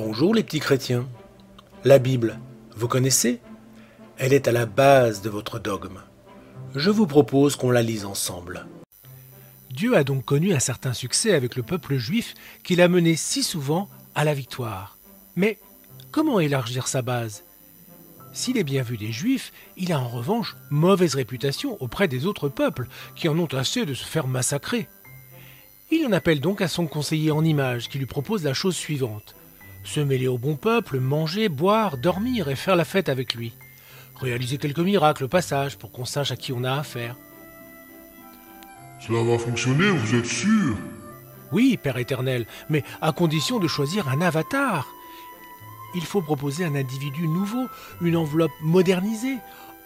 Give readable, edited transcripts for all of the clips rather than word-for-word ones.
Bonjour les petits chrétiens. La Bible, vous connaissez? Elle est à la base de votre dogme. Je vous propose qu'on la lise ensemble. Dieu a donc connu un certain succès avec le peuple juif qui l'a mené si souvent à la victoire. Mais comment élargir sa base? S'il est bien vu des Juifs, il a en revanche mauvaise réputation auprès des autres peuples qui en ont assez de se faire massacrer. Il en appelle donc à son conseiller en images qui lui propose la chose suivante: se mêler au bon peuple, manger, boire, dormir et faire la fête avec lui. Réaliser quelques miracles au passage pour qu'on sache à qui on a affaire. Cela va fonctionner, vous êtes sûr? Oui, Père éternel, mais à condition de choisir un avatar. Il faut proposer un individu nouveau, une enveloppe modernisée.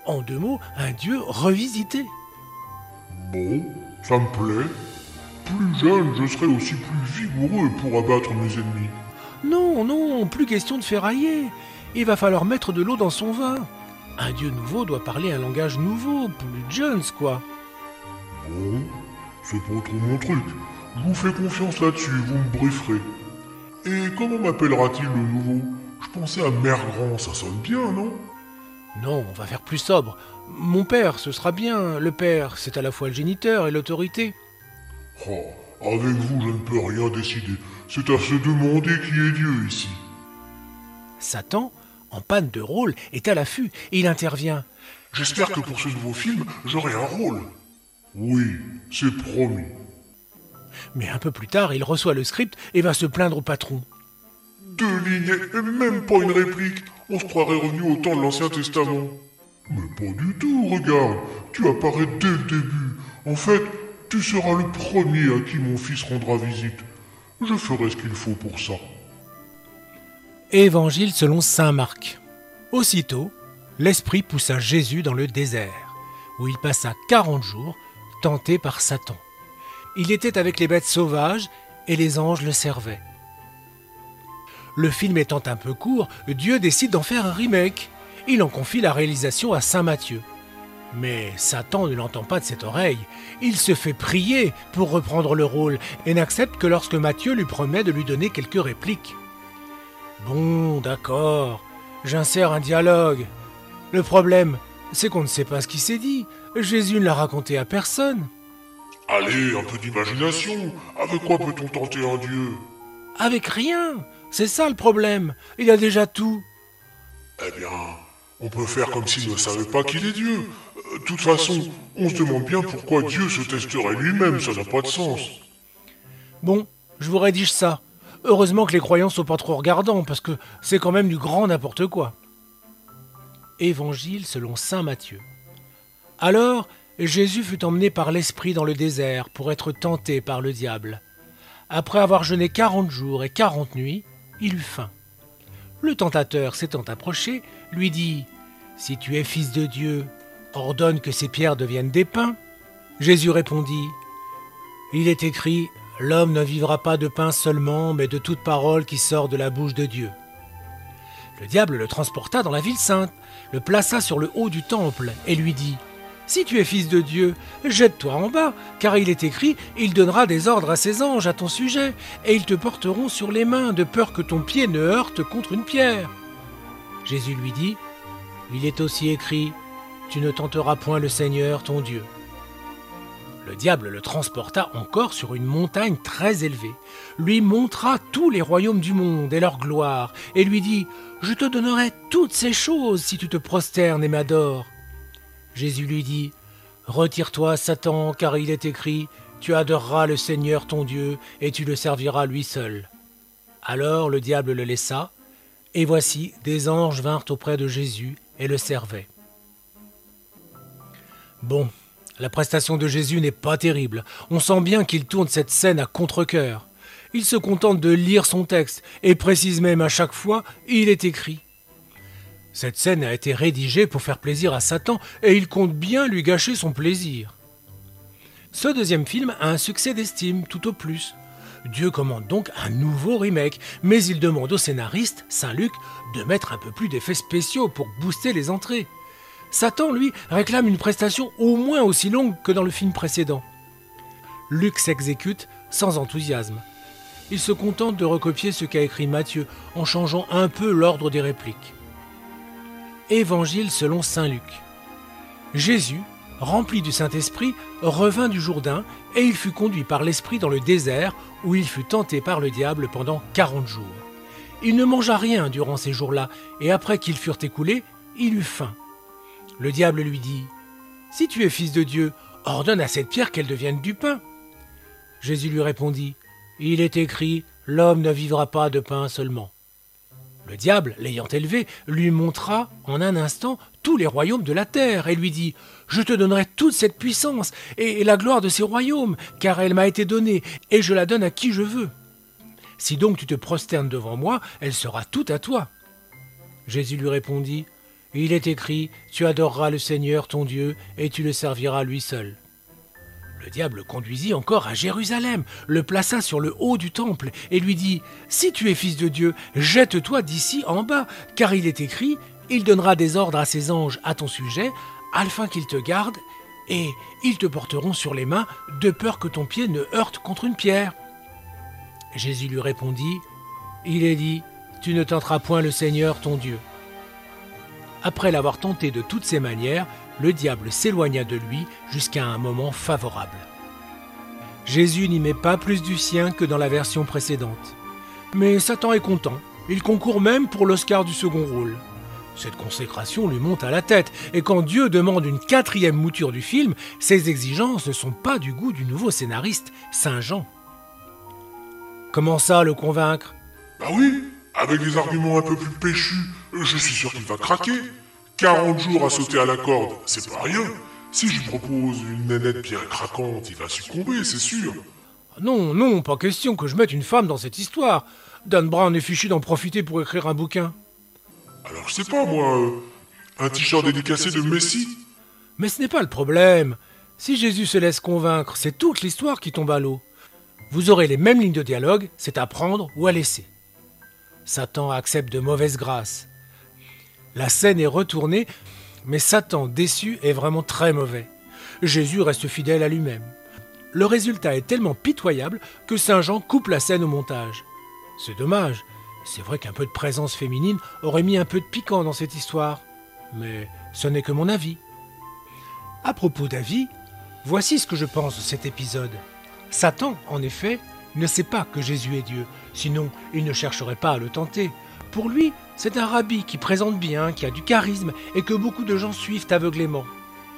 En deux mots, un Dieu revisité. Bon, ça me plaît. Plus jeune, je serai aussi plus vigoureux pour abattre mes ennemis. Non, plus question de ferrailler. Il va falloir mettre de l'eau dans son vin. Un Dieu nouveau doit parler un langage nouveau, plus Jones, quoi. Bon, c'est pas trop mon truc. Je vous fais confiance là-dessus, vous me brieferez. Et comment m'appellera-t-il le nouveau? Je pensais à Mère Grand, ça sonne bien, non? Non, on va faire plus sobre. Mon père, ce sera bien. Le père, c'est à la fois le géniteur et l'autorité. Oh, avec vous, je ne peux rien décider. C'est à se demander qui est Dieu ici. Satan, en panne de rôle, est à l'affût et il intervient. J'espère que pour ce nouveau film, j'aurai un rôle. Oui, c'est promis. Mais un peu plus tard, il reçoit le script et va se plaindre au patron. 2 lignes et même pas une réplique. On se croirait revenu au temps de l'Ancien Testament. Mais pas du tout, regarde. Tu apparais dès le début. En fait, tu seras le premier à qui mon fils rendra visite. Je ferai ce qu'il faut pour ça. Évangile selon saint Marc. Aussitôt, l'Esprit poussa Jésus dans le désert, où il passa 40 jours, tenté par Satan. Il était avec les bêtes sauvages et les anges le servaient. Le film étant un peu court, Dieu décide d'en faire un remake. Il en confie la réalisation à saint Matthieu. Mais Satan ne l'entend pas de cette oreille. Il se fait prier pour reprendre le rôle et n'accepte que lorsque Matthieu lui promet de lui donner quelques répliques. Bon, d'accord, j'insère un dialogue. Le problème, c'est qu'on ne sait pas ce qui s'est dit. Jésus ne l'a raconté à personne. Allez, un peu d'imagination. Avec quoi peut-on tenter un Dieu? Avec rien. C'est ça le problème. Il a déjà tout. Eh bien, on peut faire comme s'il ne savait pas qu'il est Dieu. De toute façon, on se demande bien pourquoi Dieu se testerait lui-même, ça n'a pas de sens. Bon, je vous rédige ça. Heureusement que les croyants sont pas trop regardants, parce que c'est quand même du grand n'importe quoi. Évangile selon saint Matthieu. Alors, Jésus fut emmené par l'Esprit dans le désert pour être tenté par le diable. Après avoir jeûné 40 jours et 40 nuits, il eut faim. Le tentateur, s'étant approché, lui dit « Si tu es fils de Dieu, ordonne que ces pierres deviennent des pains. » Jésus répondit « Il est écrit, l'homme ne vivra pas de pain seulement, mais de toute parole qui sort de la bouche de Dieu. » Le diable le transporta dans la ville sainte, le plaça sur le haut du temple et lui dit « Si tu es fils de Dieu, jette-toi en bas, car il est écrit, il donnera des ordres à ses anges à ton sujet, et ils te porteront sur les mains, de peur que ton pied ne heurte contre une pierre. » Jésus lui dit « Il est aussi écrit, tu ne tenteras point le Seigneur ton Dieu. » Le diable le transporta encore sur une montagne très élevée, lui montra tous les royaumes du monde et leur gloire, et lui dit « Je te donnerai toutes ces choses si tu te prosternes et m'adores. » Jésus lui dit « Retire-toi, Satan, car il est écrit, tu adoreras le Seigneur ton Dieu, et tu le serviras lui seul. » Alors le diable le laissa, et voici, des anges vinrent auprès de Jésus et le servaient. Bon, la prestation de Jésus n'est pas terrible. On sent bien qu'il tourne cette scène à contre-cœur. Il se contente de lire son texte, et précise même à chaque fois, il est écrit. Cette scène a été rédigée pour faire plaisir à Satan, et il compte bien lui gâcher son plaisir. Ce deuxième film a un succès d'estime, tout au plus. Dieu commande donc un nouveau remake, mais il demande au scénariste, Saint Luc, de mettre un peu plus d'effets spéciaux pour booster les entrées. Satan, lui, réclame une prestation au moins aussi longue que dans le film précédent. Luc s'exécute sans enthousiasme. il se contente de recopier ce qu'a écrit Matthieu en changeant un peu l'ordre des répliques. Évangile selon saint Luc. Jésus, rempli du Saint-Esprit, revint du Jourdain et il fut conduit par l'Esprit dans le désert où il fut tenté par le diable pendant 40 jours. Il ne mangea rien durant ces jours-là et après qu'ils furent écoulés, il eut faim. Le diable lui dit « Si tu es fils de Dieu, ordonne à cette pierre qu'elle devienne du pain. » Jésus lui répondit « Il est écrit, l'homme ne vivra pas de pain seulement. » Le diable, l'ayant élevé, lui montra en un instant tous les royaumes de la terre et lui dit « Je te donnerai toute cette puissance et la gloire de ces royaumes, car elle m'a été donnée et je la donne à qui je veux. Si donc tu te prosternes devant moi, elle sera toute à toi. » Jésus lui répondit « Il est écrit, tu adoreras le Seigneur ton Dieu et tu le serviras lui seul. » Le diable le conduisit encore à Jérusalem, le plaça sur le haut du temple et lui dit « Si tu es fils de Dieu, jette-toi d'ici en bas, car il est écrit, il donnera des ordres à ses anges à ton sujet, afin qu'ils te gardent, et ils te porteront sur les mains, de peur que ton pied ne heurte contre une pierre. » Jésus lui répondit « Il est dit, tu ne tenteras point le Seigneur ton Dieu. » Après l'avoir tenté de toutes ses manières, le diable s'éloigna de lui jusqu'à un moment favorable. Jésus n'y met pas plus du sien que dans la version précédente. Mais Satan est content, il concourt même pour l'Oscar du second rôle. Cette consécration lui monte à la tête, et quand Dieu demande une 4e mouture du film, ses exigences ne sont pas du goût du nouveau scénariste, Saint Jean. Comment ça, le convaincre? Bah oui, avec des arguments un peu plus péchus, je suis sûr qu'il va craquer. 40 jours à sauter à la corde, c'est pas rien. Si je lui propose une nénette pierre craquante, il va succomber, c'est sûr. Non, non, pas question que je mette une femme dans cette histoire. Dan Brown est fichu d'en profiter pour écrire un bouquin. Alors je sais pas moi, un t-shirt dédicacé de Messi? Mais ce n'est pas le problème. Si Jésus se laisse convaincre, c'est toute l'histoire qui tombe à l'eau. Vous aurez les mêmes lignes de dialogue, c'est à prendre ou à laisser. Satan accepte de mauvaise grâce. La scène est retournée, mais Satan, déçu, est vraiment très mauvais. Jésus reste fidèle à lui-même. Le résultat est tellement pitoyable que Saint Jean coupe la scène au montage. C'est dommage. C'est vrai qu'un peu de présence féminine aurait mis un peu de piquant dans cette histoire. Mais ce n'est que mon avis. À propos d'avis, voici ce que je pense de cet épisode. Satan, en effet, ne sait pas que Jésus est Dieu, sinon il ne chercherait pas à le tenter. Pour lui, c'est un rabbi qui présente bien, qui a du charisme et que beaucoup de gens suivent aveuglément.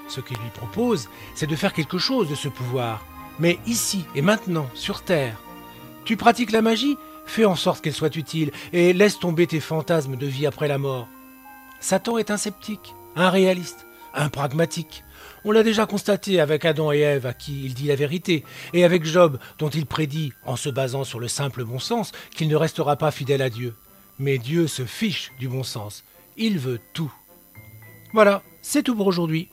Ce qu'il lui propose, c'est de faire quelque chose de ce pouvoir. Mais ici et maintenant, sur Terre. Tu pratiques la magie? Fais en sorte qu'elle soit utile et laisse tomber tes fantasmes de vie après la mort. Satan est un sceptique, un réaliste, un pragmatique. On l'a déjà constaté avec Adam et Ève à qui il dit la vérité, et avec Job dont il prédit, en se basant sur le simple bon sens, qu'il ne restera pas fidèle à Dieu. Mais Dieu se fiche du bon sens. Il veut tout. Voilà, c'est tout pour aujourd'hui.